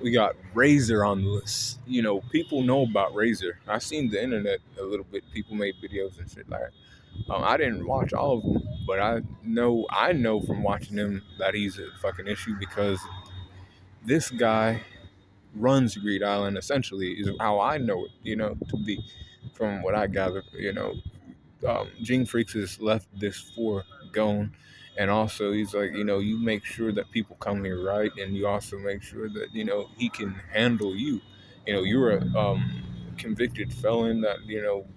We got Razor on the list. People know about Razor. I've seen the internet a little bit. People made videos and shit like that. I didn't watch all of them, but I know from watching him that he's a fucking issue because this guy runs Greed Island. Essentially, is how I know it. To be from what I gather. Gene Freaks has left this for Gone. And also, he's like, you make sure that people come here, right? And you also make sure that, he can handle you. You're a convicted felon that,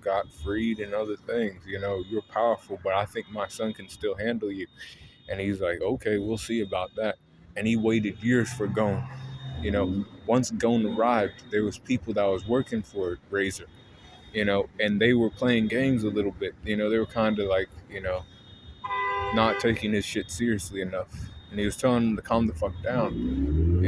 got freed and other things. You're powerful, but I think my son can still handle you. And he's like, okay, we'll see about that. And he waited years for Gone. Once Gone arrived, there was people that was working for Razor, and they were playing games a little bit. They were kind of like, not taking his shit seriously enough. And he was telling them to calm the fuck down,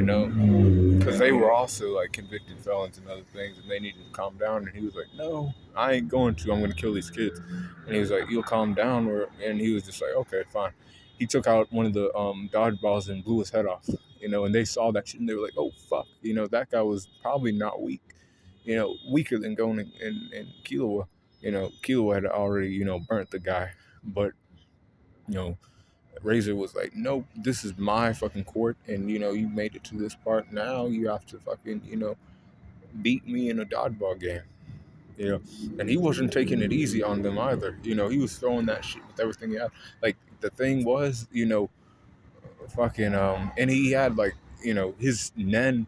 because they were also like convicted felons and other things, and they needed to calm down. And he was like, "No, I ain't going to. I'm going to kill these kids." And he was like, "You'll calm down," and he was just like, "Okay, fine." He took out one of the dodgeballs and blew his head off. And they saw that shit and they were like, "Oh fuck," that guy was probably not weak, weaker than going in Killua. Killua had already burnt the guy, but you know Razor was like, nope, this is my fucking court, and you made it to this part. Now you have to fucking beat me in a dodgeball game. You know, and he wasn't taking it easy on them either. He was throwing that shit with everything he had. Like the thing was, fucking and he had like his Nen.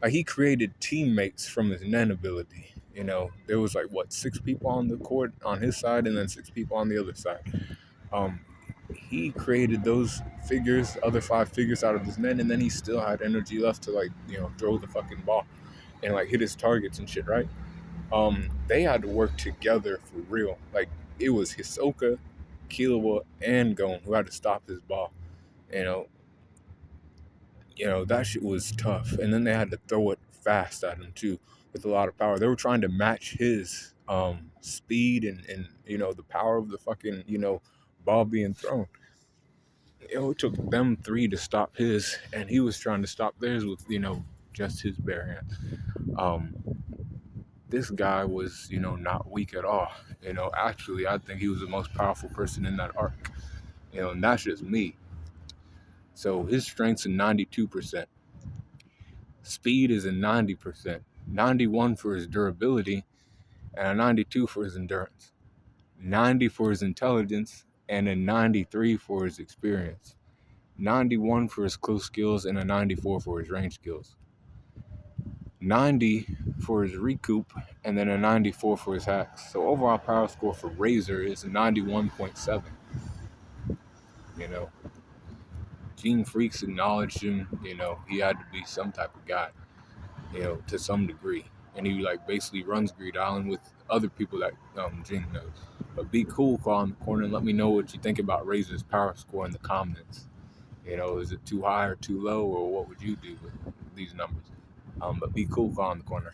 Like he created teammates from his Nen ability. There was like what 6 people on the court on his side, and then 6 people on the other side. Um, he created those figures, other 5 figures out of his men, and then he still had energy left to like throw the fucking ball and like hit his targets and shit, right? They had to work together for real. Like it was Hisoka, Killua, and Gon who had to stop his ball. You know, that shit was tough. And then they had to throw it fast at him too, with a lot of power. They were trying to match his speed and the power of the fucking ball being thrown. It took them 3 to stop his, and he was trying to stop theirs with just his bare hands. This guy was not weak at all. Actually, I think he was the most powerful person in that arc. And that's just me. So his strength's a 92%, speed is a 90%, 91 for his durability, and a 92 for his endurance, 90 for his intelligence, and a 93 for his experience. 91 for his close skills and a 94 for his range skills. 90 for his recoup and then a 94 for his hacks. So overall power score for Razor is a 91.7. Gene Freaks acknowledged him. He had to be some type of guy, to some degree. And he like basically runs Greed Island with other people that Gene knows. But be cool, call in the corner and let me know what you think about Razor's power score in the comments. Is it too high or too low, or what would you do with these numbers? But be cool, call in the corner.